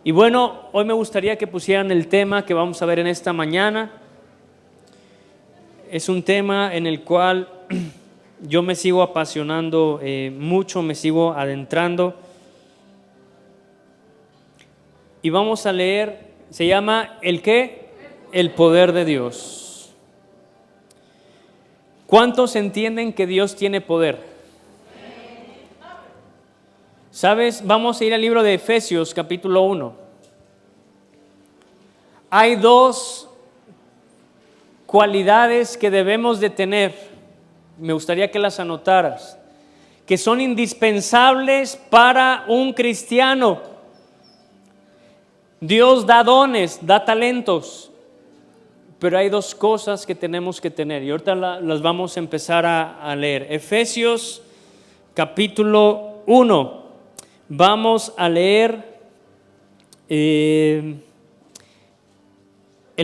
Y bueno, hoy me gustaría que pusieran el tema que vamos a ver en esta mañana. Es un tema en el cual yo me sigo apasionando mucho, me sigo adentrando. Y vamos a leer, se llama ¿el qué? El poder de Dios. ¿Cuántos entienden que Dios tiene poder? ¿Sabes? Vamos a ir al libro de Efesios, capítulo 1. Hay dos cualidades que debemos de tener, me gustaría que las anotaras, que son indispensables para un cristiano. Dios da dones, da talentos, pero hay dos cosas que tenemos que tener y ahorita las vamos a empezar a leer. Efesios capítulo 1. Vamos a leer el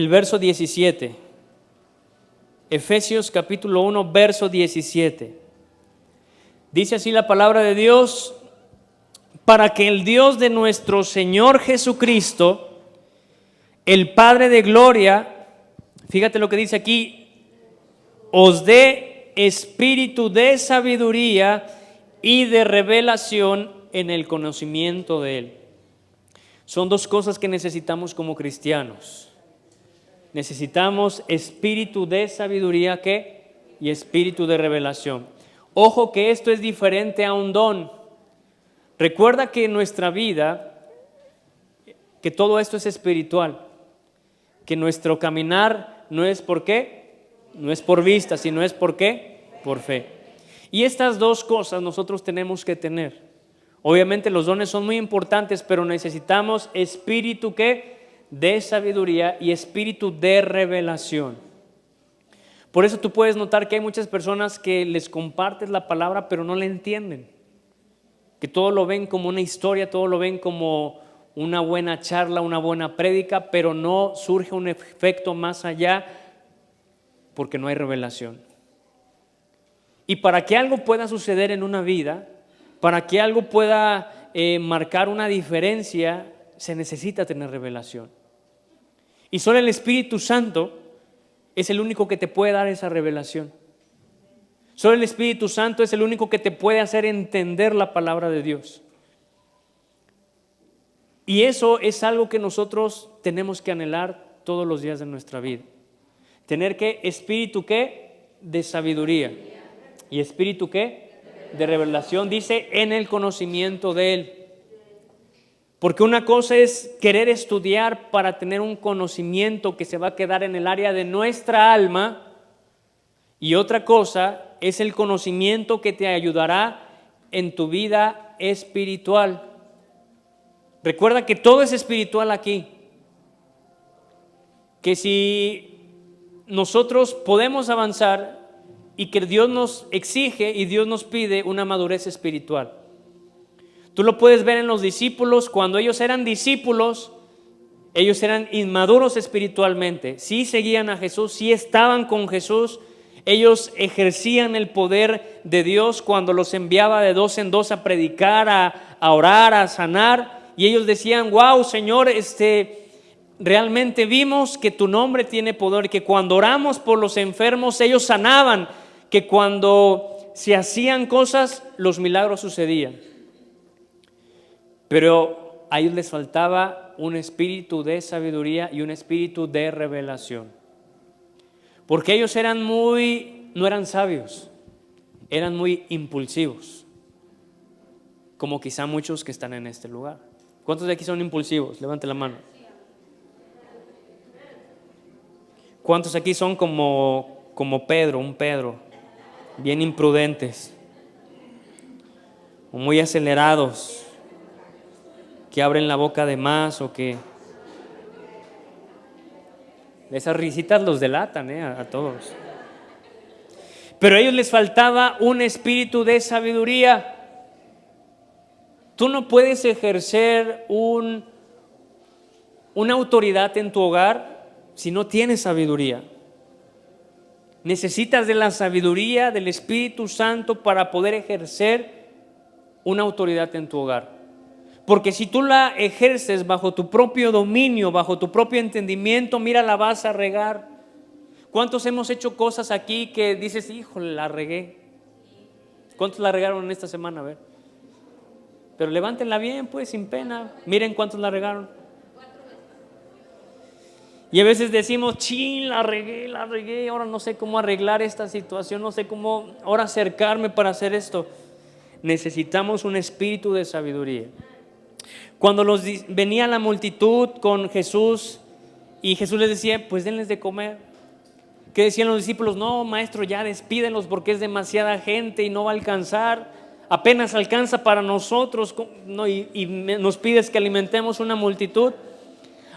verso 17. Efesios capítulo 1, verso 17. Dice así la palabra de Dios: para que el Dios de nuestro Señor Jesucristo, el Padre de gloria, fíjate lo que dice aquí, os dé espíritu de sabiduría y de revelación en el conocimiento de Él. Son dos cosas que necesitamos como cristianos. Necesitamos espíritu de sabiduría y espíritu de revelación. Ojo que esto es diferente a un don. Recuerda que en nuestra vida, que todo esto es espiritual, que nuestro caminar no es por qué, no es por vista, sino es por qué, por fe. Y estas dos cosas nosotros tenemos que tener. Obviamente los dones son muy importantes, pero necesitamos espíritu de sabiduría y espíritu de revelación. Por eso tú puedes notar que hay muchas personas que les compartes la palabra, pero no la entienden. Que todo lo ven como una historia, todo lo ven como una buena charla, una buena prédica, pero no surge un efecto más allá porque no hay revelación. Y para que algo pueda suceder en una vida, para que algo pueda marcar una diferencia, se necesita tener revelación. Y solo el Espíritu Santo es el único que te puede dar esa revelación. Solo el Espíritu Santo es el único que te puede hacer entender la palabra de Dios. Y eso es algo que nosotros tenemos que anhelar todos los días de nuestra vida. Tener espíritu de sabiduría y espíritu de revelación, dice, en el conocimiento de Él. Porque una cosa es querer estudiar para tener un conocimiento que se va a quedar en el área de nuestra alma, y otra cosa es el conocimiento que te ayudará en tu vida espiritual. Recuerda que todo es espiritual aquí. Que si nosotros podemos avanzar y que Dios nos exige y Dios nos pide una madurez espiritual. Tú lo puedes ver en los discípulos. Cuando ellos eran discípulos, ellos eran inmaduros espiritualmente. Sí seguían a Jesús, sí estaban con Jesús. Ellos ejercían el poder de Dios cuando los enviaba de dos en dos a predicar, a orar, a sanar. Y ellos decían: wow, Señor, realmente vimos que tu nombre tiene poder, que cuando oramos por los enfermos ellos sanaban, que cuando se hacían cosas los milagros sucedían. Pero a ellos les faltaba un espíritu de sabiduría y un espíritu de revelación. Porque ellos no eran sabios, eran muy impulsivos, como quizá muchos que están en este lugar. ¿Cuántos de aquí son impulsivos? Levante la mano. ¿Cuántos aquí son como Pedro, un Pedro, bien imprudentes, o muy acelerados, que abren la boca de más, o que esas risitas los delatan a todos? Pero a ellos les faltaba un espíritu de sabiduría. Tú no puedes ejercer una autoridad en tu hogar si no tienes sabiduría. Necesitas de la sabiduría del Espíritu Santo para poder ejercer una autoridad en tu hogar. Porque si tú la ejerces bajo tu propio dominio, bajo tu propio entendimiento, mira, la vas a regar. ¿Cuántos hemos hecho cosas aquí que dices, híjole, la regué? ¿Cuántos la regaron en esta semana? A ver. Pero levántenla bien, pues, sin pena. Miren cuántos la regaron. Y a veces decimos, chin, la regué, ahora no sé cómo arreglar esta situación, no sé cómo ahora acercarme para hacer esto. Necesitamos un espíritu de sabiduría. Cuando venía la multitud con Jesús y Jesús les decía, pues denles de comer. ¿Qué decían los discípulos? No, maestro, ya despídenlos porque es demasiada gente y no va a alcanzar. Apenas alcanza para nosotros, ¿no? y nos pides que alimentemos una multitud.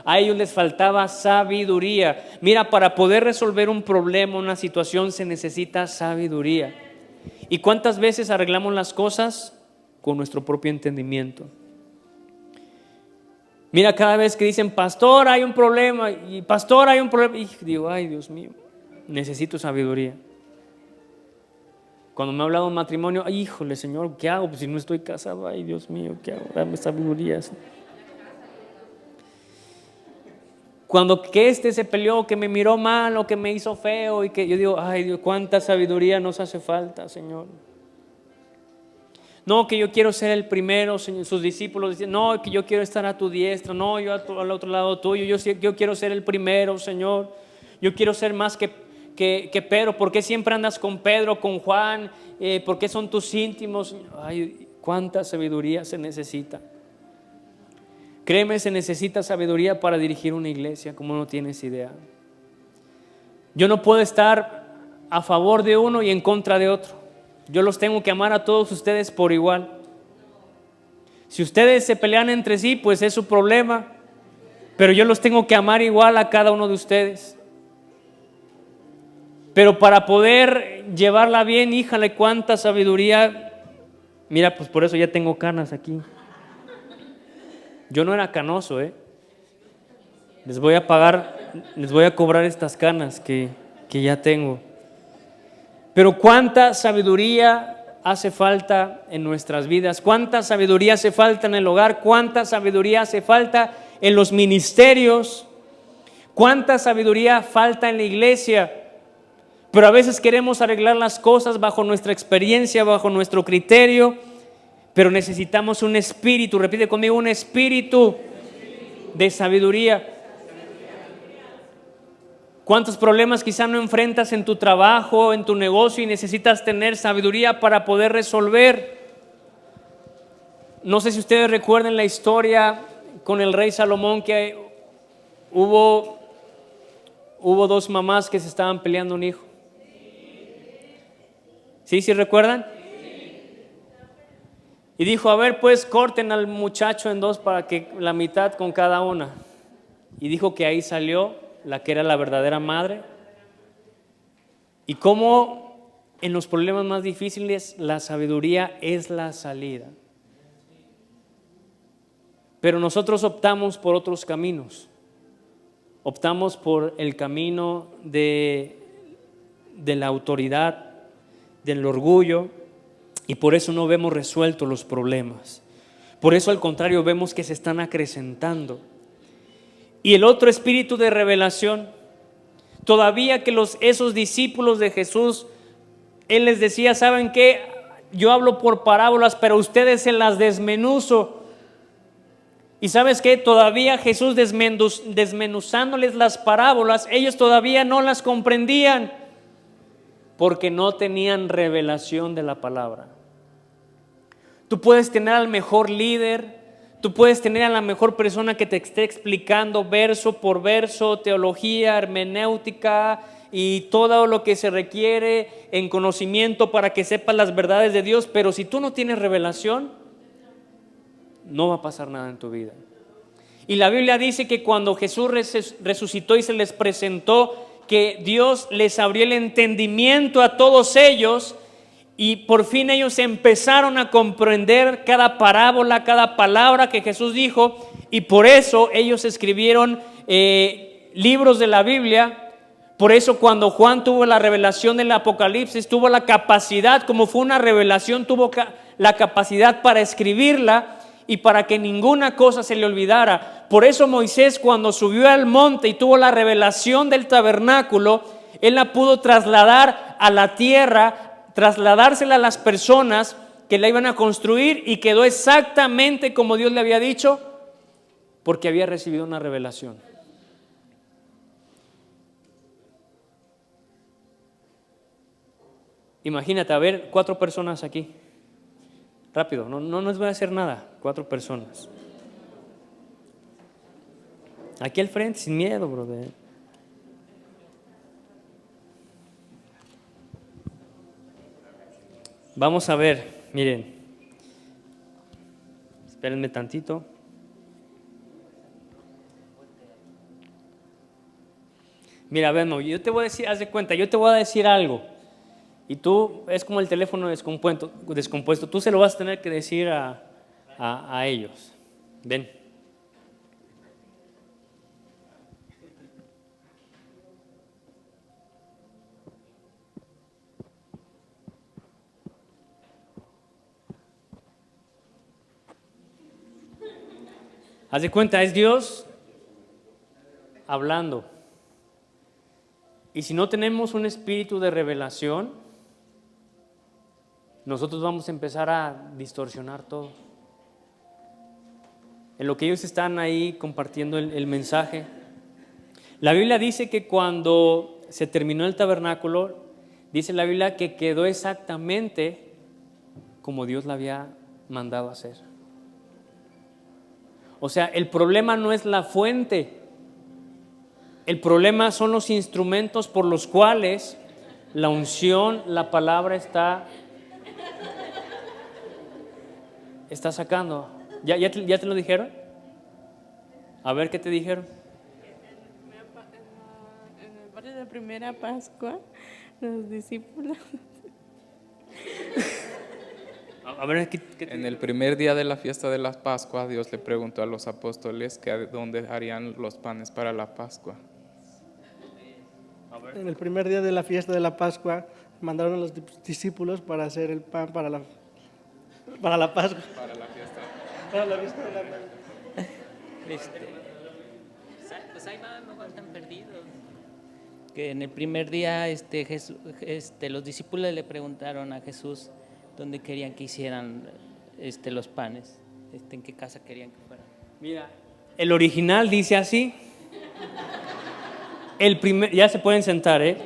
A ellos les faltaba sabiduría. Mira, para poder resolver un problema, una situación, se necesita sabiduría. ¿Y cuántas veces arreglamos las cosas? Con nuestro propio entendimiento. Mira, cada vez que dicen, pastor, hay un problema, y pastor, hay un problema, y digo, ay, Dios mío, necesito sabiduría. Cuando me ha hablado de un matrimonio, ay, híjole, Señor, ¿qué hago? Pues si no estoy casado, ay, Dios mío, ¿qué hago? Dame sabiduría. Cuando que se peleó, que me miró mal o que me hizo feo, y que yo digo, ay, Dios, cuánta sabiduría nos hace falta, Señor. No, que yo quiero ser el primero, Señor. Sus discípulos decían, no, que yo quiero estar a tu diestra, no, yo al otro lado tuyo, yo quiero ser el primero, Señor. Yo quiero ser más que Pedro. ¿Por qué siempre andas con Pedro, con Juan? ¿Por qué son tus íntimos? Ay, cuánta sabiduría se necesita. Créeme, se necesita sabiduría para dirigir una iglesia, como no tienes idea. Yo no puedo estar a favor de uno y en contra de otro. Yo los tengo que amar a todos ustedes por igual. Si ustedes se pelean entre sí, pues es su problema, pero yo los tengo que amar igual a cada uno de ustedes. Pero para poder llevarla bien, híjale, cuánta sabiduría. Mira, pues por eso ya tengo canas aquí. Yo no era canoso, Les voy a cobrar estas canas que ya tengo. Pero cuánta sabiduría hace falta en nuestras vidas, cuánta sabiduría hace falta en el hogar, cuánta sabiduría hace falta en los ministerios, cuánta sabiduría falta en la iglesia. Pero a veces queremos arreglar las cosas bajo nuestra experiencia, bajo nuestro criterio, pero necesitamos un espíritu, repite conmigo, un espíritu de sabiduría. ¿Cuántos problemas quizá no enfrentas en tu trabajo, en tu negocio y necesitas tener sabiduría para poder resolver? No sé si ustedes recuerdan la historia con el rey Salomón, que hubo dos mamás que se estaban peleando un hijo. ¿Sí recuerdan? Y dijo, a ver, pues corten al muchacho en dos para que la mitad con cada una. Y dijo que ahí salió la que era la verdadera madre, y cómo en los problemas más difíciles la sabiduría es la salida. Pero nosotros optamos por otros caminos, optamos por el camino de la autoridad, del orgullo, y por eso no vemos resueltos los problemas. Por eso al contrario vemos que se están acrecentando. Y el otro espíritu de revelación, todavía que esos discípulos de Jesús, Él les decía, ¿saben qué? Yo hablo por parábolas, pero ustedes se las desmenuzo. Y ¿sabes qué? Todavía Jesús desmenuzándoles las parábolas, ellos todavía no las comprendían, porque no tenían revelación de la palabra. Tú puedes tener al mejor líder, tú puedes tener a la mejor persona que te esté explicando verso por verso, teología, hermenéutica y todo lo que se requiere en conocimiento para que sepas las verdades de Dios, pero si tú no tienes revelación, no va a pasar nada en tu vida. Y la Biblia dice que cuando Jesús resucitó y se les presentó, que Dios les abrió el entendimiento a todos ellos, y por fin ellos empezaron a comprender cada parábola, cada palabra que Jesús dijo, y por eso ellos escribieron libros de la Biblia. Por eso cuando Juan tuvo la revelación del Apocalipsis, tuvo la capacidad, como fue una revelación, tuvo la capacidad para escribirla, y para que ninguna cosa se le olvidara. Por eso Moisés, cuando subió al monte y tuvo la revelación del tabernáculo, él la pudo trasladar a la tierra, trasladársela a las personas que la iban a construir, y quedó exactamente como Dios le había dicho, porque había recibido una revelación. Imagínate, a ver, 4 personas aquí. Rápido, no les voy a hacer nada. 4 personas. Aquí al frente, sin miedo, brother. Vamos a ver, miren. Espérenme tantito. Mira, ven, yo te voy a decir, haz de cuenta, yo te voy a decir algo. Y tú, es como el teléfono descompuesto, tú se lo vas a tener que decir a ellos. Ven. Haz de cuenta, es Dios hablando. Y si no tenemos un espíritu de revelación, nosotros vamos a empezar a distorsionar todo. En lo que ellos están ahí compartiendo el mensaje. La Biblia dice que cuando se terminó el tabernáculo, dice la Biblia que quedó exactamente como Dios la había mandado hacer. O sea, el problema no es la fuente. El problema son los instrumentos por los cuales la unción, la palabra está sacando. ¿Ya te lo dijeron? A ver, ¿qué te dijeron? En el barrio de la primera Pascua, los discípulos. A ver, En el primer día de la fiesta de la Pascua, Dios le preguntó a los apóstoles que dónde harían los panes para la Pascua. En el primer día de la fiesta de la Pascua, mandaron a los discípulos para hacer el pan para la Pascua. Para la fiesta. Para la fiesta de la Pascua. Pues ahí van, no están perdidos. Que en el primer día los discípulos le preguntaron a Jesús dónde querían que hicieran los panes, en qué casa querían que fueran. Mira, el original dice así. Ya se pueden sentar, ¿eh?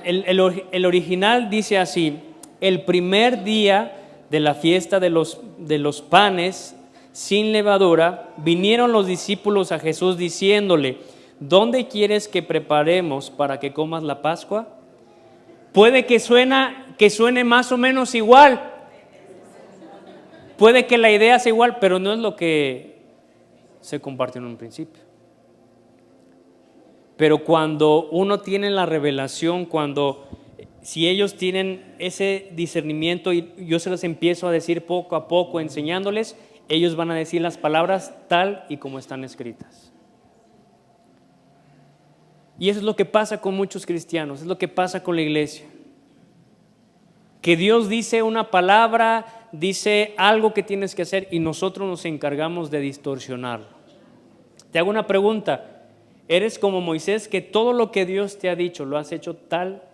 El original dice así: el primer día de la fiesta de los panes sin levadura, vinieron los discípulos a Jesús diciéndole: ¿dónde quieres que preparemos para que comas la Pascua? Puede que suene más o menos igual. Puede que la idea sea igual, pero no es lo que se compartió en un principio. Pero cuando uno tiene la revelación, si ellos tienen ese discernimiento y yo se los empiezo a decir poco a poco, enseñándoles, ellos van a decir las palabras tal y como están escritas. Y eso es lo que pasa con muchos cristianos, es lo que pasa con la iglesia. Que Dios dice una palabra, dice algo que tienes que hacer y nosotros nos encargamos de distorsionarlo. Te hago una pregunta. ¿Eres como Moisés, que todo lo que Dios te ha dicho lo has hecho tal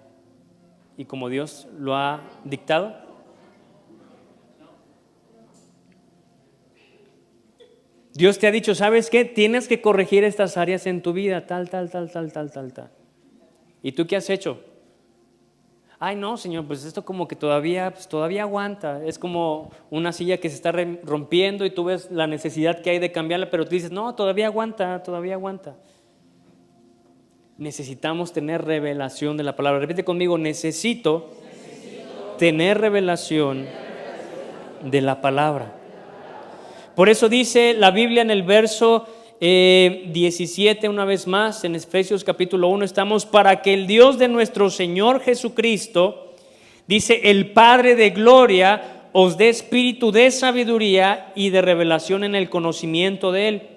y como Dios lo ha dictado? Dios te ha dicho, ¿sabes qué? Tienes que corregir estas áreas en tu vida, tal. ¿Y tú qué has hecho? Ay, no, Señor, pues esto como que todavía aguanta. Es como una silla que se está rompiendo y tú ves la necesidad que hay de cambiarla, pero tú dices, no, todavía aguanta. Necesitamos tener revelación de la palabra. Repite conmigo, necesito tener revelación de la palabra. Por eso dice la Biblia en el verso 17, una vez más, en Efesios capítulo 1, estamos: para que el Dios de nuestro Señor Jesucristo, dice, el Padre de gloria, os dé espíritu de sabiduría y de revelación en el conocimiento de Él.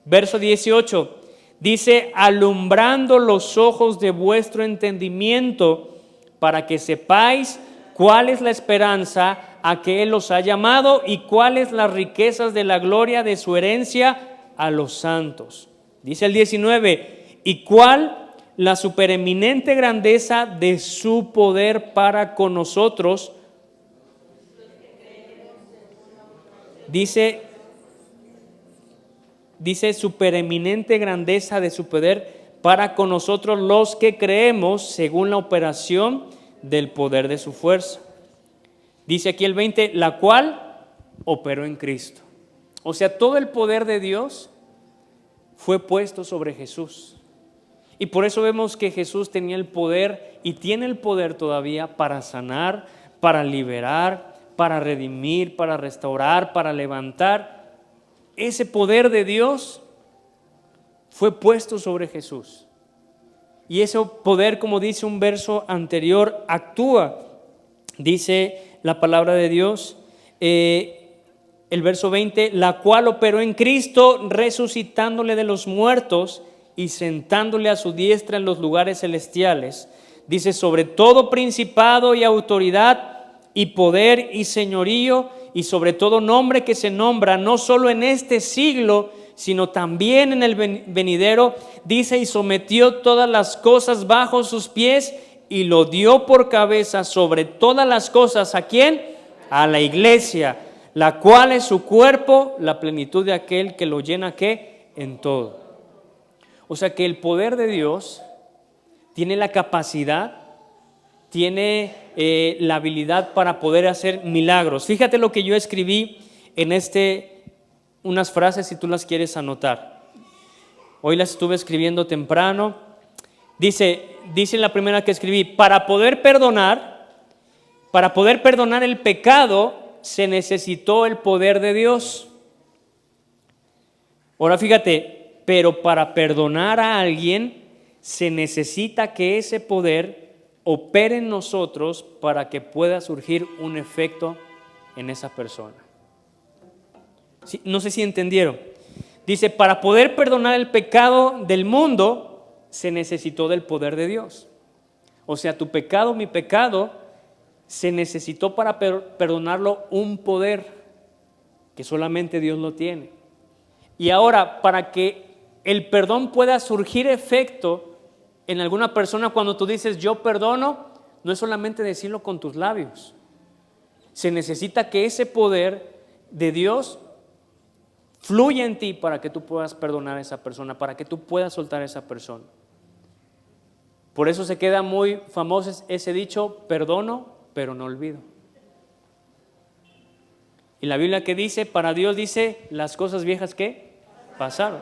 Verso 18, dice, alumbrando los ojos de vuestro entendimiento, para que sepáis cuál es la esperanza a que Él los ha llamado y cuáles las riquezas de la gloria de su herencia a los santos. Dice el 19, y cuál la supereminente grandeza de su poder para con nosotros. Dice supereminente grandeza de su poder para con nosotros los que creemos según la operación del poder de su fuerza. Dice aquí el 20, la cual operó en Cristo. O sea, todo el poder de Dios fue puesto sobre Jesús. Y por eso vemos que Jesús tenía el poder y tiene el poder todavía para sanar, para liberar, para redimir, para restaurar, para levantar. Ese poder de Dios fue puesto sobre Jesús. Y ese poder, como dice un verso anterior, actúa. Dice la palabra de Dios, el verso 20, la cual operó en Cristo, resucitándole de los muertos y sentándole a su diestra en los lugares celestiales. Dice, sobre todo principado y autoridad y poder y señorío y sobre todo nombre que se nombra, no solo en este siglo, sino también en el venidero. Dice, y sometió todas las cosas bajo sus pies y lo dio por cabeza sobre todas las cosas. ¿A quién? A la iglesia, la cual es su cuerpo, la plenitud de aquel que lo llena, ¿qué? En todo. O sea que el poder de Dios tiene la capacidad, tiene la habilidad para poder hacer milagros. Fíjate lo que yo escribí en unas frases si tú las quieres anotar. Hoy las estuve escribiendo temprano. Dice la primera que escribí, para poder perdonar el pecado se necesitó el poder de Dios. Ahora fíjate, pero para perdonar a alguien se necesita que ese poder opere en nosotros para que pueda surgir un efecto en esa persona. Sí, no sé si entendieron. Dice, para poder perdonar el pecado del mundo se necesitó del poder de Dios. O sea, tu pecado, mi pecado, se necesitó para perdonarlo un poder que solamente Dios lo tiene. Y ahora, para que el perdón pueda surgir efecto en alguna persona, cuando tú dices yo perdono, no es solamente decirlo con tus labios. Se necesita que ese poder de Dios fluya en ti para que tú puedas perdonar a esa persona, para que tú puedas soltar a esa persona. Por eso se queda muy famoso ese dicho, perdono, pero no olvido. Y la Biblia que dice, para Dios dice, las cosas viejas que pasaron,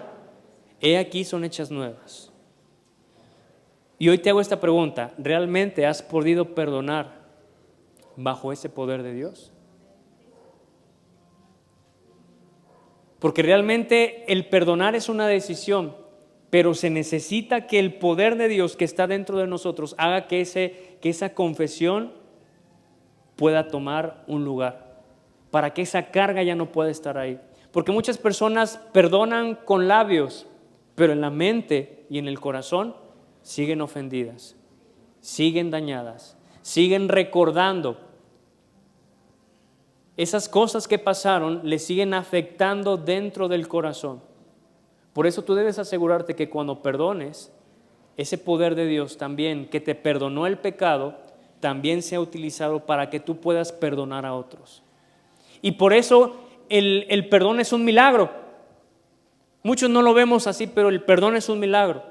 he aquí son hechas nuevas. Y hoy te hago esta pregunta, ¿realmente has podido perdonar bajo ese poder de Dios? Porque realmente el perdonar es una decisión, pero se necesita que el poder de Dios que está dentro de nosotros haga que esa confesión pueda tomar un lugar, para que esa carga ya no pueda estar ahí. Porque muchas personas perdonan con labios, pero en la mente y en el corazón siguen ofendidas, siguen dañadas, siguen recordando. Esas cosas que pasaron le siguen afectando dentro del corazón. Por eso tú debes asegurarte que cuando perdones, ese poder de Dios también, que te perdonó el pecado, también sea utilizado para que tú puedas perdonar a otros. Y por eso el perdón es un milagro. Muchos no lo vemos así, pero el perdón es un milagro.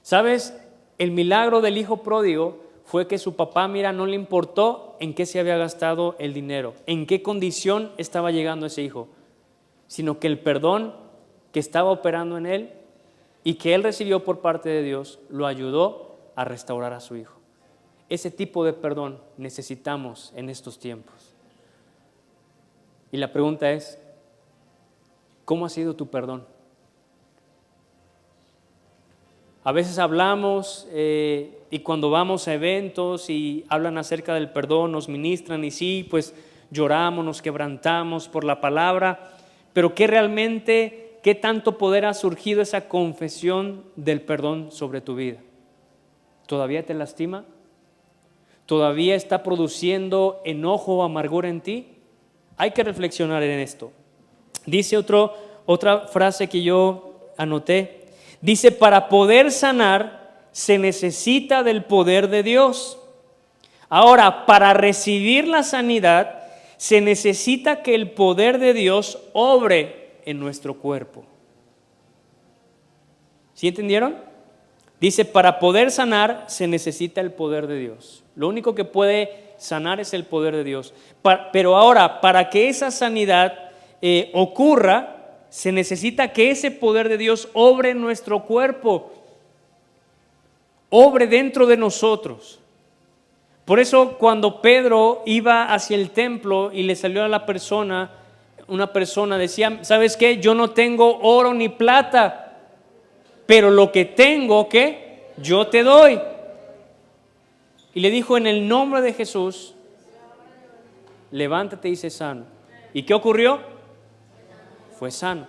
¿Sabes? El milagro del hijo pródigo fue que su papá, mira, no le importó en qué se había gastado el dinero, en qué condición estaba llegando ese hijo, sino que el perdón que estaba operando en él y que él recibió por parte de Dios lo ayudó a restaurar a su hijo. Ese tipo de perdón necesitamos en estos tiempos. Y la pregunta es, ¿cómo ha sido tu perdón? A veces hablamos y cuando vamos a eventos y hablan acerca del perdón, nos ministran y sí, pues lloramos, nos quebrantamos por la palabra, pero ¿qué tanto poder ha surgido esa confesión del perdón sobre tu vida? ¿Todavía te lastima? todavía está produciendo enojo o amargura en ti? Hay que reflexionar en esto. Dice otra frase que yo anoté. Dice, para poder sanar se necesita del poder de Dios. Ahora, para recibir la sanidad se necesita que el poder de Dios obre en nuestro cuerpo. ¿Sí entendieron? Dice, para poder sanar se necesita el poder de Dios. Lo único que puede sanar es el poder de Dios. Pero ahora, para que esa sanidad ocurra, se necesita que ese poder de Dios obre en nuestro cuerpo, obre dentro de nosotros. Por eso cuando Pedro iba hacia el templo y le salió a una persona decía, ¿sabes qué? Yo no tengo oro ni plata, pero lo que tengo, ¿qué? Yo te doy. Y le dijo, en el nombre de Jesús, levántate y sé sano. ¿Y qué ocurrió? Fue sano.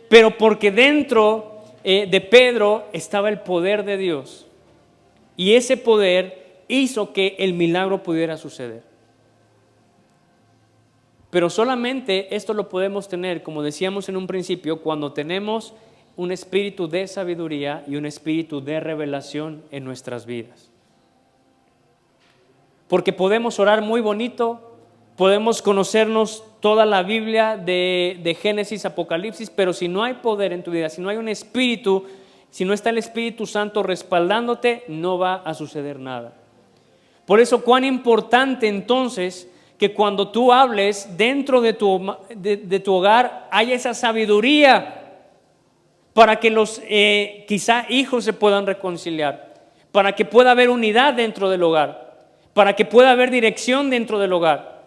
Pero porque dentro de Pedro estaba el poder de Dios. Y ese poder hizo que el milagro pudiera suceder. Pero solamente esto lo podemos tener, como decíamos en un principio, cuando tenemos un espíritu de sabiduría y un espíritu de revelación en nuestras vidas. Porque podemos orar muy bonito, podemos conocernos toda la Biblia de Génesis, Apocalipsis, pero si no hay poder en tu vida, si no hay un espíritu, si no está el Espíritu Santo respaldándote, no va a suceder nada. Por eso, cuán importante entonces que cuando tú hables dentro de tu hogar haya esa sabiduría para que los quizá hijos se puedan reconciliar, para que pueda haber unidad dentro del hogar, para que pueda haber dirección dentro del hogar.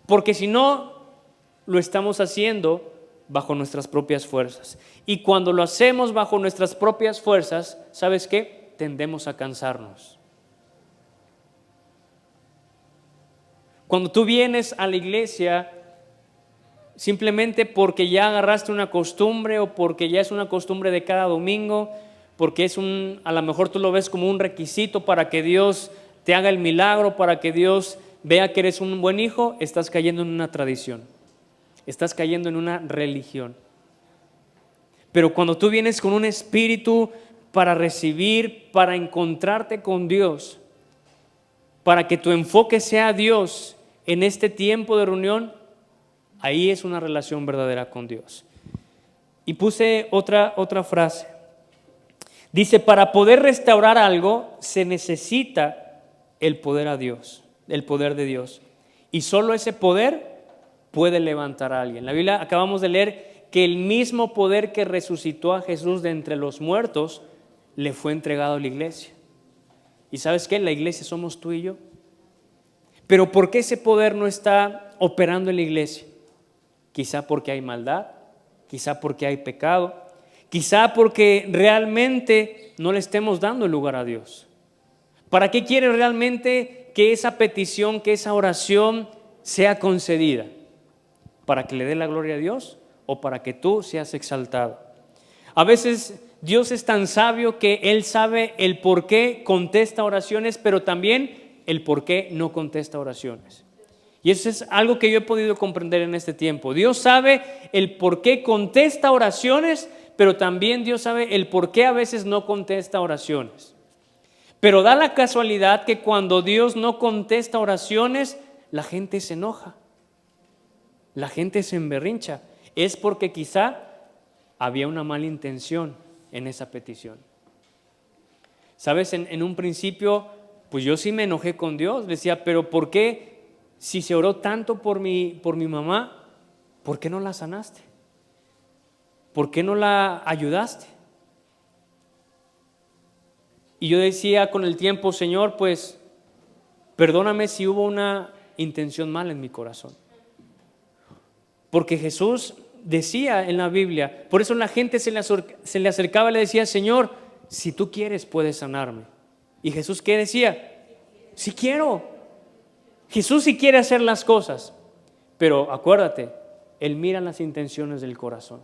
Porque si no, lo estamos haciendo bajo nuestras propias fuerzas. Y cuando lo hacemos bajo nuestras propias fuerzas, ¿sabes qué? Tendemos a cansarnos. Cuando tú vienes a la iglesia simplemente porque ya agarraste una costumbre o porque ya es una costumbre de cada domingo, porque a lo mejor tú lo ves como un requisito para que Dios te haga el milagro, para que Dios vea que eres un buen hijo, estás cayendo en una tradición, estás cayendo en una religión. Pero cuando tú vienes con un espíritu para recibir, para encontrarte con Dios, para que tu enfoque sea Dios en este tiempo de reunión, ahí es una relación verdadera con Dios. Y puse otra frase. Dice, para poder restaurar algo se necesita el poder de Dios. Y solo ese poder puede levantar a alguien. En la Biblia acabamos de leer que el mismo poder que resucitó a Jesús de entre los muertos le fue entregado a la iglesia. ¿Y sabes qué? La iglesia somos tú y yo. Pero ¿por qué ese poder no está operando en la iglesia? Quizá porque hay maldad, quizá porque hay pecado, quizá porque realmente no le estemos dando el lugar a Dios. ¿Para qué quiere realmente que esa petición, que esa oración sea concedida? ¿Para que le dé la gloria a Dios o para que tú seas exaltado? A veces Dios es tan sabio que Él sabe el por qué contesta oraciones, pero también el por qué no contesta oraciones. Y eso es algo que yo he podido comprender en este tiempo. Dios sabe el por qué contesta oraciones, pero también Dios sabe el por qué a veces no contesta oraciones. Pero da la casualidad que cuando Dios no contesta oraciones, la gente se enoja, la gente se emberrincha. Es porque quizá había una mala intención en esa petición. Sabes, en un principio, pues yo sí me enojé con Dios. Decía, pero ¿por qué si se oró tanto por mi mamá, por qué no la sanaste? ¿Por qué no la ayudaste? Y yo decía con el tiempo, Señor, pues perdóname si hubo una intención mala en mi corazón. Porque Jesús decía en la Biblia, por eso la gente se le acercaba y le decía, Señor, si tú quieres puedes sanarme. Y Jesús, ¿qué decía? Sí quiero. Jesús sí quiere hacer las cosas, pero acuérdate, Él mira las intenciones del corazón.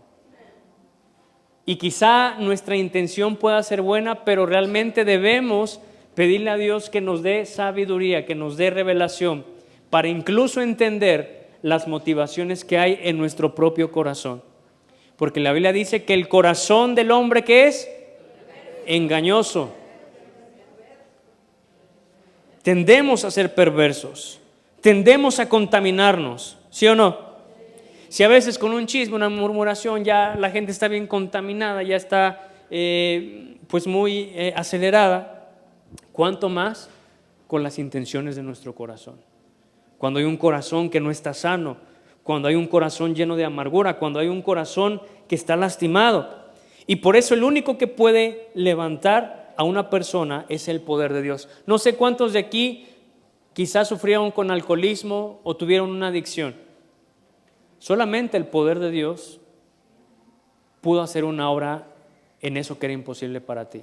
Y quizá nuestra intención pueda ser buena, pero realmente debemos pedirle a Dios que nos dé sabiduría, que nos dé revelación, para incluso entender las motivaciones que hay en nuestro propio corazón. Porque la Biblia dice que el corazón del hombre, ¿qué es? Engañoso. Tendemos a ser perversos, tendemos a contaminarnos, ¿sí o no? Si a veces con un chisme, una murmuración, ya la gente está bien contaminada, ya está pues muy acelerada, ¿cuánto más con las intenciones de nuestro corazón? Cuando hay un corazón que no está sano, cuando hay un corazón lleno de amargura, cuando hay un corazón que está lastimado. Y por eso el único que puede levantar a una persona es el poder de Dios. No sé cuántos de aquí quizás sufrieron con alcoholismo o tuvieron una adicción. Solamente el poder de Dios pudo hacer una obra en eso que era imposible para ti.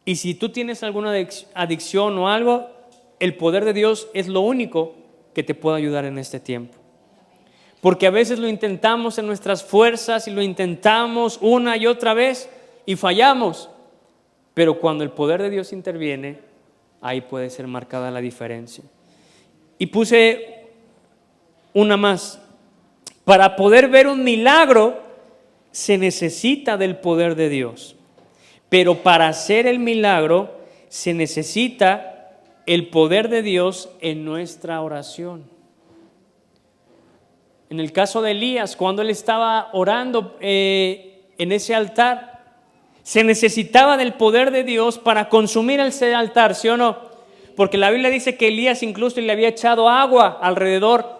Y si tú tienes alguna adicción o algo, el poder de Dios es lo único que te puede ayudar en este tiempo. Porque a veces lo intentamos en nuestras fuerzas y lo intentamos una y otra vez y fallamos. Pero cuando el poder de Dios interviene, ahí puede ser marcada la diferencia. Y puse una más. Para poder ver un milagro se necesita del poder de Dios. Pero para hacer el milagro se necesita el poder de Dios en nuestra oración. En el caso de Elías, cuando él estaba orando en ese altar, se necesitaba del poder de Dios para consumir ese altar, ¿sí o no? Porque la Biblia dice que Elías incluso le había echado agua alrededor.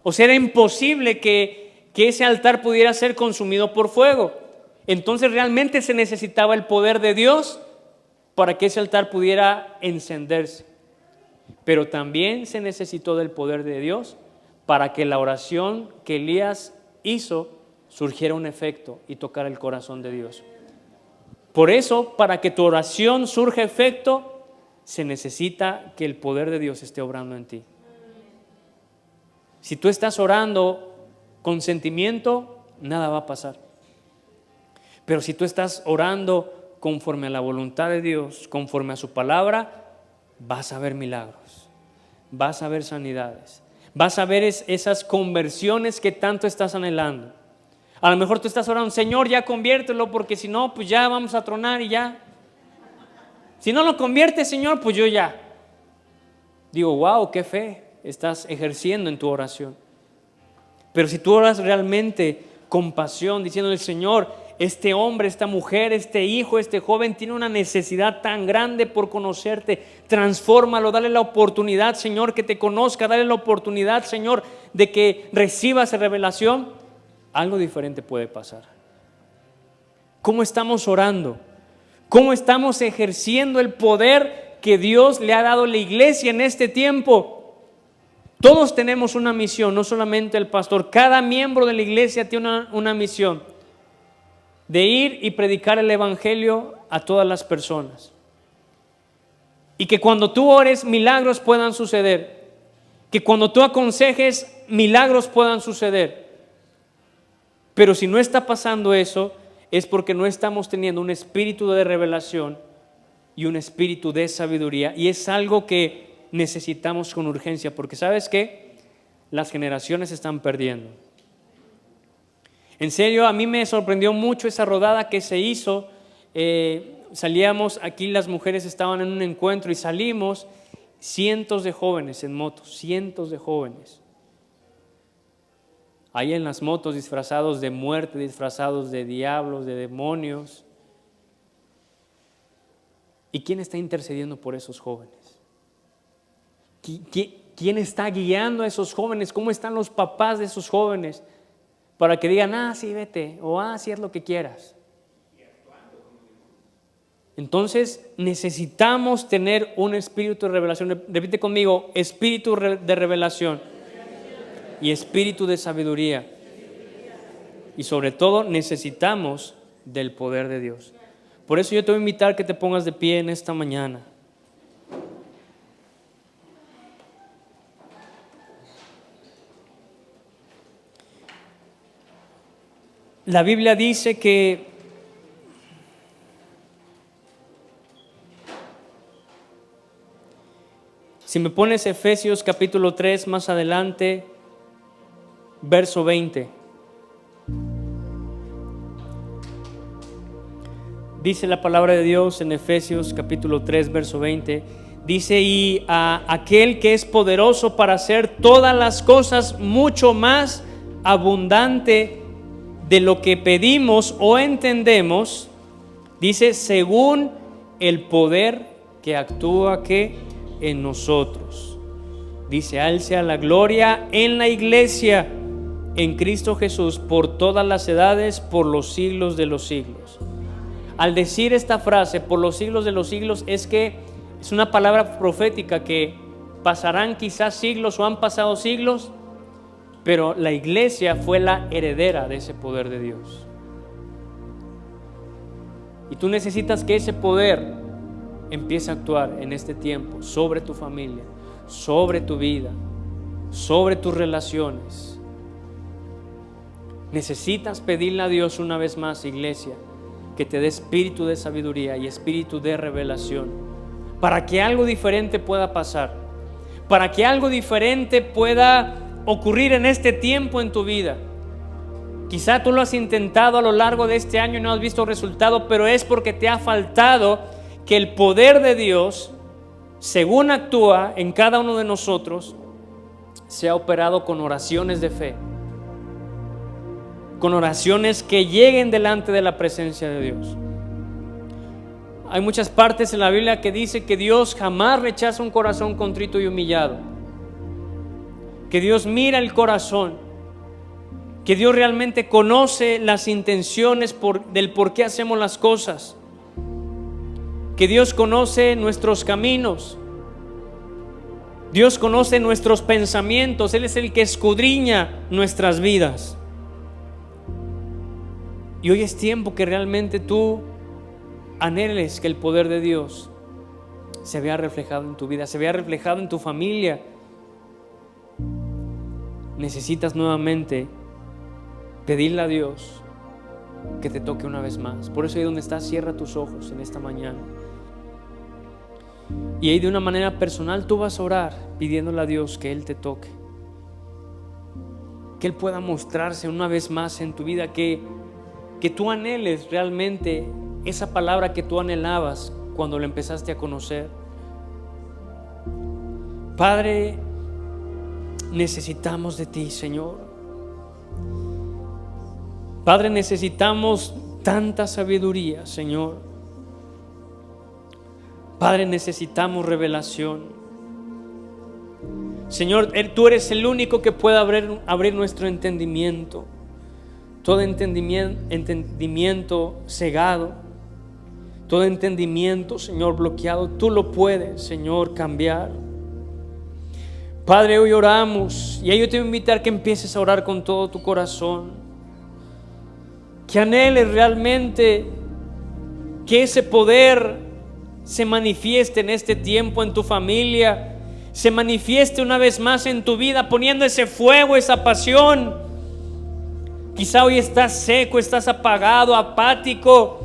O sea, era imposible que ese altar pudiera ser consumido por fuego. Entonces realmente se necesitaba el poder de Dios para que ese altar pudiera encenderse. Pero también se necesitó del poder de Dios para que la oración que Elías hizo surgiera un efecto y tocara el corazón de Dios. Por eso, para que tu oración surja efecto, se necesita que el poder de Dios esté obrando en ti. Si tú estás orando con sentimiento, nada va a pasar. Pero si tú estás orando conforme a la voluntad de Dios, conforme a su palabra, vas a ver milagros, vas a ver sanidades, vas a ver esas conversiones que tanto estás anhelando. A lo mejor tú estás orando, Señor, ya conviértelo, porque si no, pues ya vamos a tronar y ya. Si no lo conviertes, Señor, pues yo ya. Digo, wow, qué fe estás ejerciendo en tu oración. Pero si tú oras realmente con pasión, diciéndole, Señor, este hombre, esta mujer, este hijo, este joven tiene una necesidad tan grande por conocerte, transfórmalo, dale la oportunidad, Señor, que te conozca, dale la oportunidad, Señor, de que reciba esa revelación, algo diferente puede pasar. ¿Cómo estamos orando? ¿Cómo estamos ejerciendo el poder que Dios le ha dado a la iglesia en este tiempo? Todos tenemos una misión, no solamente el pastor. Cada miembro de la iglesia tiene una misión de ir y predicar el evangelio a todas las personas. Y que cuando tú ores, milagros puedan suceder. Que cuando tú aconsejes, milagros puedan suceder. Pero si no está pasando eso, es porque no estamos teniendo un espíritu de revelación y un espíritu de sabiduría. Y es algo que necesitamos con urgencia, porque ¿sabes qué? Las generaciones se están perdiendo. En serio, a mí me sorprendió mucho esa rodada que se hizo. Salíamos, aquí las mujeres estaban en un encuentro y salimos cientos de jóvenes en motos, cientos de jóvenes. Ahí en las motos disfrazados de muerte, disfrazados de diablos, de demonios. ¿Y quién está intercediendo por esos jóvenes? ¿Quién está guiando a esos jóvenes? ¿Cómo están los papás de esos jóvenes? Para que digan, sí, vete, o sí, haz lo que quieras. Entonces necesitamos tener un espíritu de revelación. Repite conmigo, espíritu de revelación y espíritu de sabiduría. Y sobre todo necesitamos del poder de Dios. Por eso yo te voy a invitar que te pongas de pie en esta mañana. La Biblia dice que Si me pones Efesios capítulo 3 más adelante, verso 20. Dice la palabra de Dios en Efesios capítulo 3, verso 20. Dice: y a aquel que es poderoso para hacer todas las cosas mucho más abundante de lo que pedimos o entendemos, dice, según el poder que actúa en nosotros. Dice: a Él sea la gloria en la iglesia, en Cristo Jesús, por todas las edades, por los siglos de los siglos. Al decir esta frase, por los siglos de los siglos, es que es una palabra profética que pasarán quizás siglos o han pasado siglos, pero la iglesia fue la heredera de ese poder de Dios. Y tú necesitas que ese poder empiece a actuar en este tiempo sobre tu familia, sobre tu vida, sobre tus relaciones. Necesitas pedirle a Dios una vez más, iglesia, que te dé espíritu de sabiduría y espíritu de revelación, para que algo diferente pueda pasar, para que algo diferente pueda ocurrir en este tiempo en tu vida. Quizá tú lo has intentado a lo largo de este año y no has visto resultado, pero es porque te ha faltado que el poder de Dios, según actúa en cada uno de nosotros, sea operado con oraciones de fe, con oraciones que lleguen delante de la presencia de Dios. Hay muchas partes en la Biblia que dice que Dios jamás rechaza un corazón contrito y humillado, que Dios mira el corazón, que Dios realmente conoce las intenciones del por qué hacemos las cosas, que Dios conoce nuestros caminos, Dios conoce nuestros pensamientos, Él es el que escudriña nuestras vidas. Y hoy es tiempo que realmente tú anheles que el poder de Dios se vea reflejado en tu vida, se vea reflejado en tu familia. Necesitas nuevamente pedirle a Dios que te toque una vez más. Por eso ahí donde estás, cierra tus ojos en esta mañana. Y ahí de una manera personal tú vas a orar pidiéndole a Dios que Él te toque, que Él pueda mostrarse una vez más en tu vida, que tú anheles realmente esa palabra que tú anhelabas cuando la empezaste a conocer. Padre, necesitamos de ti, Señor. Padre, necesitamos tanta sabiduría, Señor. Padre, necesitamos revelación. Señor, tú eres el único que puede abrir nuestro entendimiento. Todo entendimiento cegado, todo entendimiento, Señor, bloqueado, tú lo puedes, Señor, cambiar. Padre, hoy oramos y yo te voy a invitar que empieces a orar con todo tu corazón, que anheles realmente que ese poder se manifieste en este tiempo en tu familia, se manifieste una vez más en tu vida, poniendo ese fuego, esa pasión. Quizá hoy estás seco, estás apagado, apático,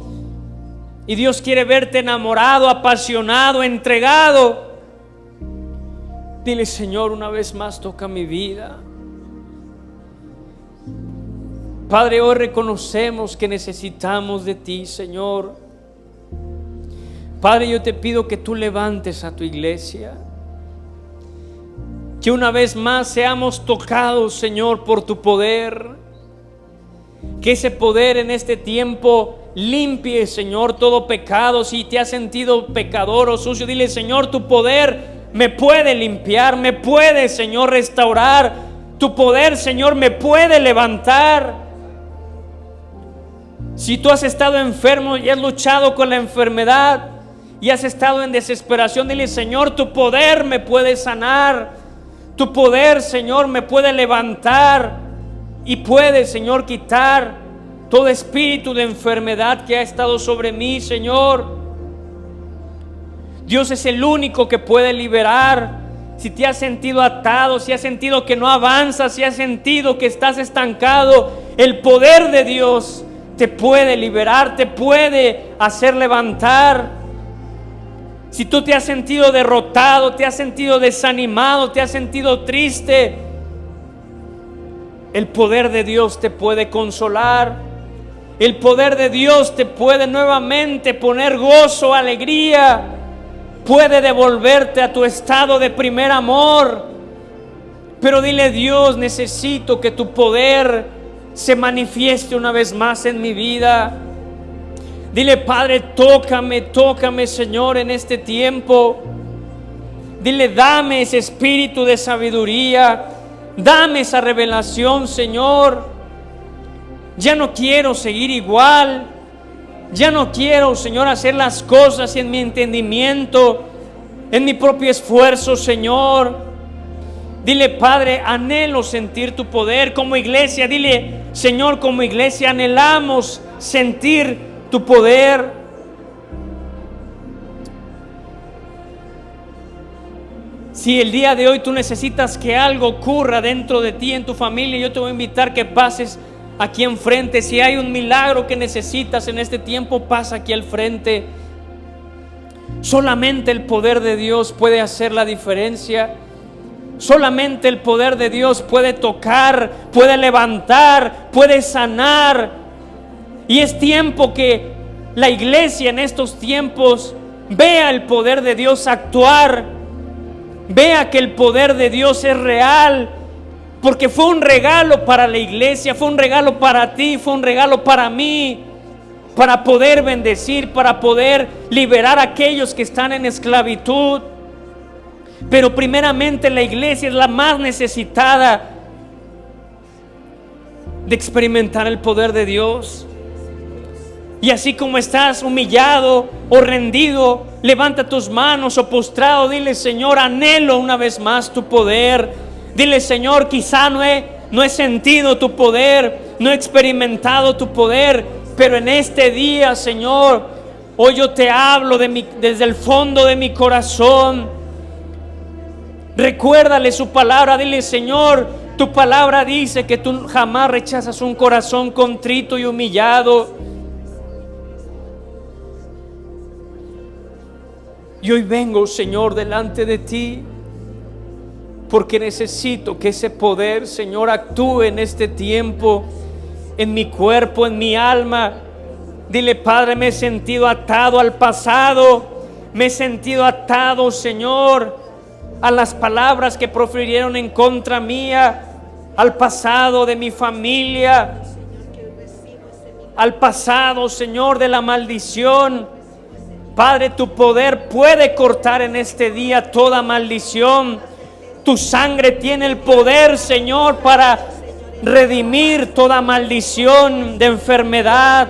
y Dios quiere verte enamorado, apasionado, entregado. Dile: Señor, una vez más toca mi vida. Padre, hoy reconocemos que necesitamos de ti, Señor. Padre, yo te pido que tú levantes a tu iglesia, que una vez más seamos tocados, Señor, por tu poder. Que ese poder en este tiempo limpie, Señor, todo pecado. Si te has sentido pecador o sucio, dile: Señor, tu poder me puede limpiar, me puede, Señor, restaurar. Tu poder, Señor, me puede levantar. Si tú has estado enfermo y has luchado con la enfermedad y has estado en desesperación, dile: Señor, tu poder me puede sanar. Tu poder, Señor, me puede levantar. Y puede, Señor, quitar todo espíritu de enfermedad que ha estado sobre mí, Señor. Dios es el único que puede liberar. Si te has sentido atado, si has sentido que no avanzas, si has sentido que estás estancado, el poder de Dios te puede liberar, te puede hacer levantar. Si tú te has sentido derrotado, te has sentido desanimado, te has sentido triste, el poder de Dios te puede consolar. El poder de Dios te puede nuevamente poner gozo, alegría. Puede devolverte a tu estado de primer amor. Pero dile: Dios, necesito que tu poder se manifieste una vez más en mi vida. Dile: Padre, tócame, Señor, en este tiempo. Dile: dame ese espíritu de sabiduría. Dame esa revelación, Señor. Ya no quiero seguir igual. Ya no quiero, Señor, hacer las cosas en mi entendimiento, en mi propio esfuerzo, Señor. Dile: Padre, anhelo sentir tu poder. Como iglesia, dile: Señor, como iglesia anhelamos sentir tu poder. Si el día de hoy tú necesitas que algo ocurra dentro de ti, en tu familia, yo te voy a invitar que pases aquí enfrente. Si hay un milagro que necesitas en este tiempo, pasa aquí al frente. Solamente el poder de Dios puede hacer la diferencia. Solamente el poder de Dios puede tocar, puede levantar, puede sanar. Y es tiempo que la iglesia en estos tiempos vea el poder de Dios actuar. Vea que el poder de Dios es real. Porque fue un regalo para la iglesia, fue un regalo para ti, fue un regalo para mí, para poder bendecir, para poder liberar a aquellos que están en esclavitud. Pero primeramente la iglesia es la más necesitada de experimentar el poder de Dios. Y así como estás humillado o rendido, levanta tus manos o postrado, dile: Señor, anhelo una vez más tu poder. Dile: Señor, quizá no he sentido tu poder, no he experimentado tu poder, pero en este día, Señor, hoy yo te hablo desde el fondo de mi corazón. Recuérdale su palabra. Dile: Señor, tu palabra dice que tú jamás rechazas un corazón contrito y humillado. Y hoy vengo, Señor, delante de ti, porque necesito que ese poder, Señor, actúe en este tiempo, en mi cuerpo, en mi alma. Dile: Padre, me he sentido atado al pasado, me he sentido atado, Señor, a las palabras que profirieron en contra mía, al pasado de mi familia, al pasado, Señor, de la maldición. Padre, tu poder puede cortar en este día toda maldición. Tu sangre tiene el poder, Señor, para redimir toda maldición de enfermedad,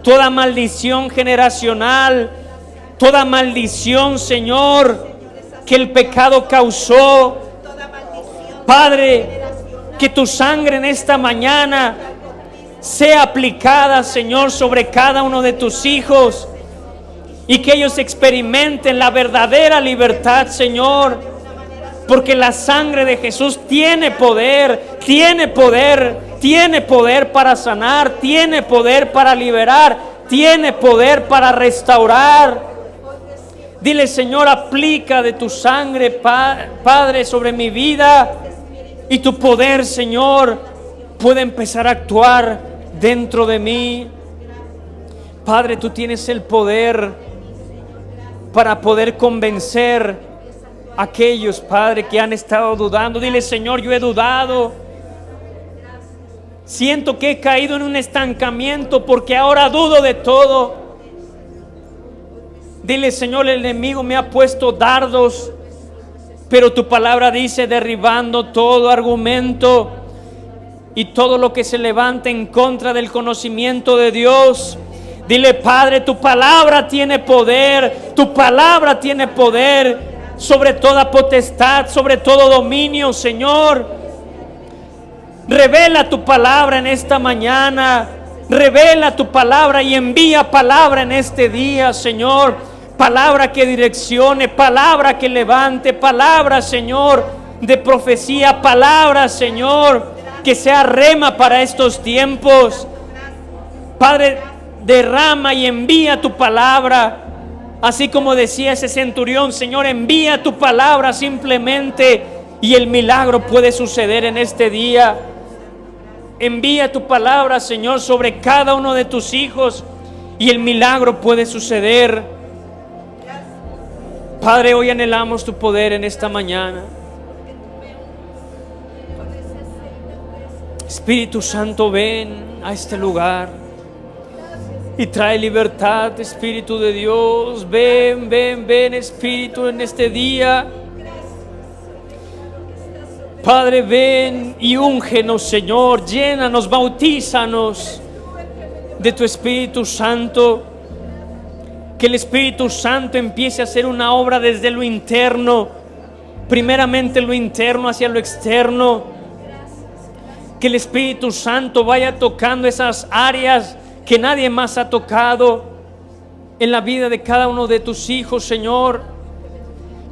toda maldición generacional, toda maldición, Señor, que el pecado causó. Padre, que tu sangre en esta mañana sea aplicada, Señor, sobre cada uno de tus hijos, y que ellos experimenten la verdadera libertad, Señor, porque la sangre de Jesús tiene poder, tiene poder, tiene poder para sanar, tiene poder para liberar, tiene poder para restaurar. Dile: Señor, aplica de tu sangre, Padre, sobre mi vida, y tu poder, Señor, puede empezar a actuar dentro de mí. Padre, tú tienes el poder para poder convencer a aquellos, Padre, que han estado dudando. Dile: Señor, yo he dudado. Siento que he caído en un estancamiento porque ahora dudo de todo. Dile: Señor, el enemigo me ha puesto dardos, pero tu palabra dice: derribando todo argumento y todo lo que se levante en contra del conocimiento de Dios. Dile: Padre, tu palabra tiene poder, tu palabra tiene poder sobre toda potestad, sobre todo dominio, Señor. Revela tu palabra en esta mañana, revela tu palabra y envía palabra en este día, Señor. Palabra que direccione, palabra que levante, palabra, Señor, de profecía, palabra, Señor, que sea rema para estos tiempos. Padre, derrama y envía tu palabra Así como decía ese centurión, Señor, envía tu palabra simplemente y el milagro puede suceder en este día. Envía tu palabra, Señor, sobre cada uno de tus hijos y el milagro puede suceder. Padre, hoy anhelamos tu poder en esta mañana. Espíritu Santo, ven a este lugar y trae libertad, Espíritu de Dios. Ven, ven, ven, Espíritu, en este día. Padre, ven y úngenos, Señor. Llénanos, bautízanos de tu Espíritu Santo. Que el Espíritu Santo empiece a hacer una obra desde lo interno, primeramente lo interno hacia lo externo. Que el Espíritu Santo vaya tocando esas áreas que nadie más ha tocado en la vida de cada uno de tus hijos, Señor.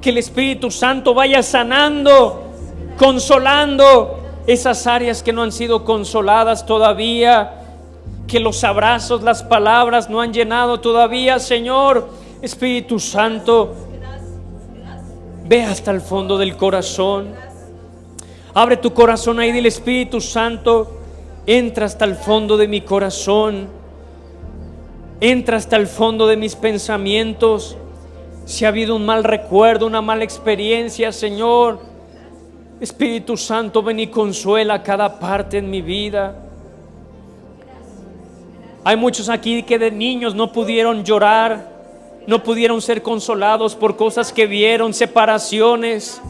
Que el Espíritu Santo vaya sanando, consolando esas áreas que no han sido consoladas todavía. Que los abrazos, las palabras no han llenado todavía, Señor. Espíritu Santo, ve hasta el fondo del corazón. Abre tu corazón ahí, dile: Espíritu Santo, entra hasta el fondo de mi corazón. Entra hasta el fondo de mis pensamientos. Si ha habido un mal recuerdo, una mala experiencia, Señor, Espíritu Santo, ven y consuela cada parte en mi vida. Hay muchos aquí que de niños no pudieron llorar, no pudieron ser consolados por cosas que vieron, separaciones,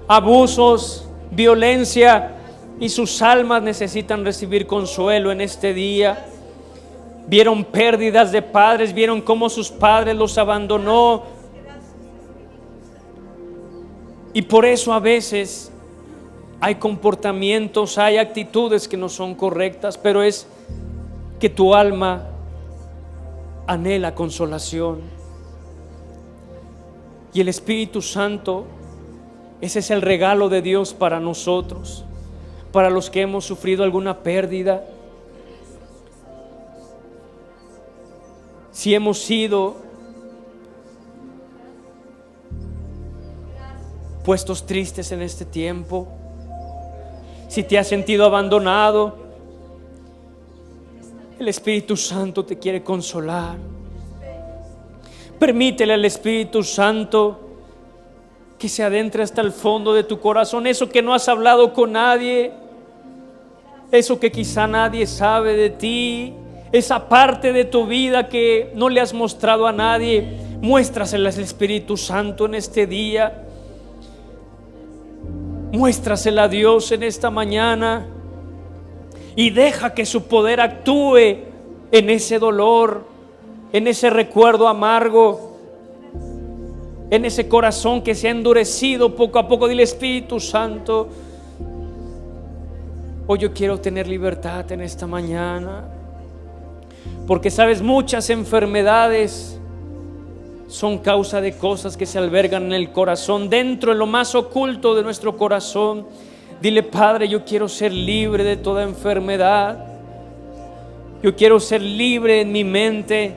abusos, violencia, y sus almas necesitan recibir consuelo en este día. Vieron pérdidas de padres, vieron cómo sus padres los abandonó, y por eso a veces hay comportamientos, hay actitudes que no son correctas, pero es que tu alma anhela consolación. Y el Espíritu Santo, ese es el regalo de Dios para nosotros, para los que hemos sufrido alguna pérdida. Si hemos sido puestos tristes en este tiempo, si te has sentido abandonado, el Espíritu Santo te quiere consolar. Permítele al Espíritu Santo que se adentre hasta el fondo de tu corazón. Eso que no has hablado con nadie, eso que quizá nadie sabe de ti, esa parte de tu vida que no le has mostrado a nadie, muéstrasela al Espíritu Santo en este día. Muéstrasela a Dios en esta mañana y deja que su poder actúe en ese dolor, en ese recuerdo amargo, en ese corazón que se ha endurecido poco a poco. Dile: Espíritu Santo, hoy yo quiero tener libertad en esta mañana, porque sabes, muchas enfermedades son causa de cosas que se albergan en el corazón, dentro, en lo más oculto de nuestro corazón. Dile: Padre, yo quiero ser libre de toda enfermedad. Yo quiero ser libre en mi mente,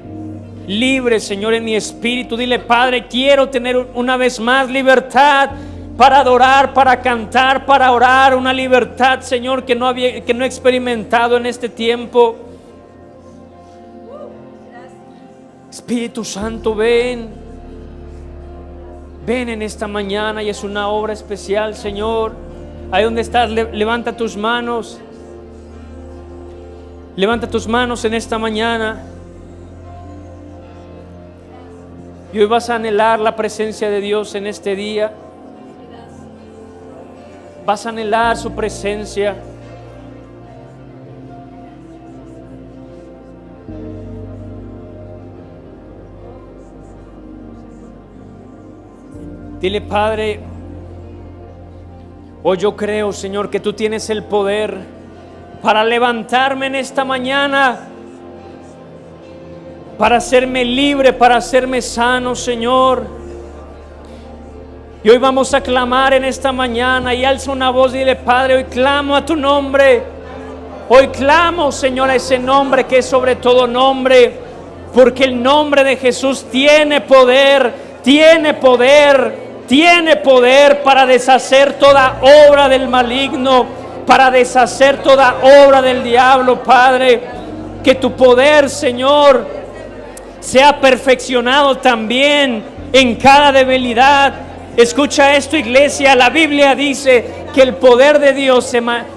libre, Señor, en mi espíritu. Dile: Padre, quiero tener una vez más libertad para adorar, para cantar, para orar. Una libertad, Señor, que no he experimentado en este tiempo. Espíritu Santo, ven en esta mañana, y es una obra especial, Señor. Ahí donde estás, levanta tus manos. Levanta tus manos en esta mañana. Y hoy vas a anhelar la presencia de Dios en este día. Vas a anhelar su presencia. Dile: Padre, hoy yo creo, Señor, que tú tienes el poder para levantarme en esta mañana, para hacerme libre, para hacerme sano, Señor. Y hoy vamos a clamar en esta mañana, y alza una voz y dile: Padre, hoy clamo a tu nombre. Hoy clamo, Señor, a ese nombre que es sobre todo nombre. porque el nombre de Jesús tiene poder, tiene poder, tiene poder para deshacer toda obra del maligno, para deshacer toda obra del diablo, Padre. Que tu poder, Señor, sea perfeccionado también en cada debilidad. Escucha esto, iglesia, la Biblia dice que el poder de Dios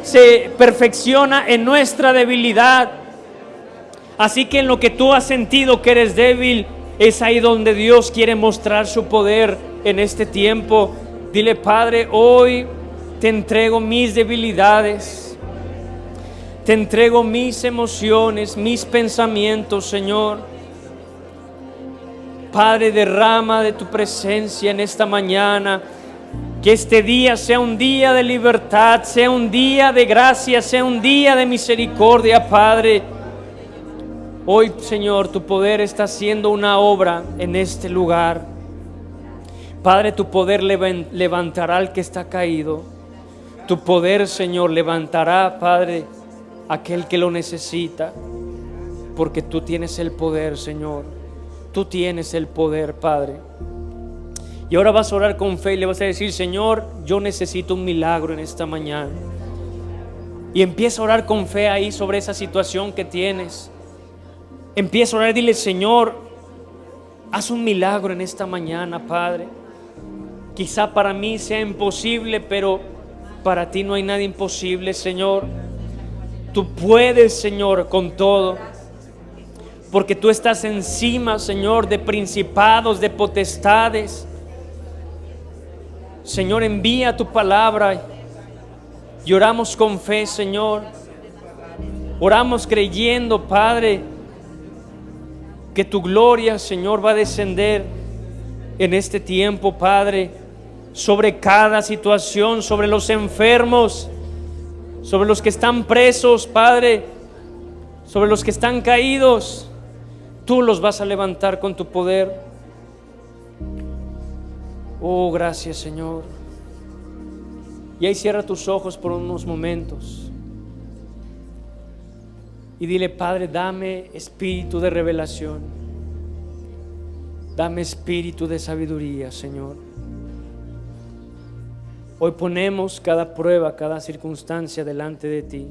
se perfecciona en nuestra debilidad. Así que en lo que tú has sentido que eres débil, es ahí donde Dios quiere mostrar su poder en este tiempo. Dile: Padre, hoy te entrego mis debilidades, te entrego mis emociones, mis pensamientos, Señor. Padre, derrama de tu presencia en esta mañana. Que este día sea un día de libertad, sea un día de gracia, sea un día de misericordia, Padre. Hoy, Señor, tu poder está haciendo una obra en este lugar. Padre, tu poder levantará al que está caído. Tu poder, Señor, levantará, Padre, aquel que lo necesita. Porque tú tienes el poder, Señor. Tú tienes el poder, Padre. Y ahora vas a orar con fe y le vas a decir: Señor, yo necesito un milagro en esta mañana. Y empieza a orar con fe ahí sobre esa situación que tienes. Empieza a orar y dile: Señor, haz un milagro en esta mañana, Padre. Quizá para mí sea imposible, pero para ti no hay nada imposible, Señor. Tú puedes, Señor, con todo. Porque tú estás encima, Señor, de principados, de potestades. Señor, envía tu palabra. Y oramos con fe, Señor. Oramos creyendo, Padre, que tu gloria, Señor, va a descender en este tiempo, Padre, sobre cada situación, sobre los enfermos, sobre los que están presos, Padre, sobre los que están caídos. Tú los vas a levantar con tu poder. Oh, gracias, Señor. Y ahí cierra tus ojos por unos momentos y dile: Padre, dame espíritu de revelación, dame espíritu de sabiduría, Señor. Hoy ponemos cada prueba, cada circunstancia delante de ti.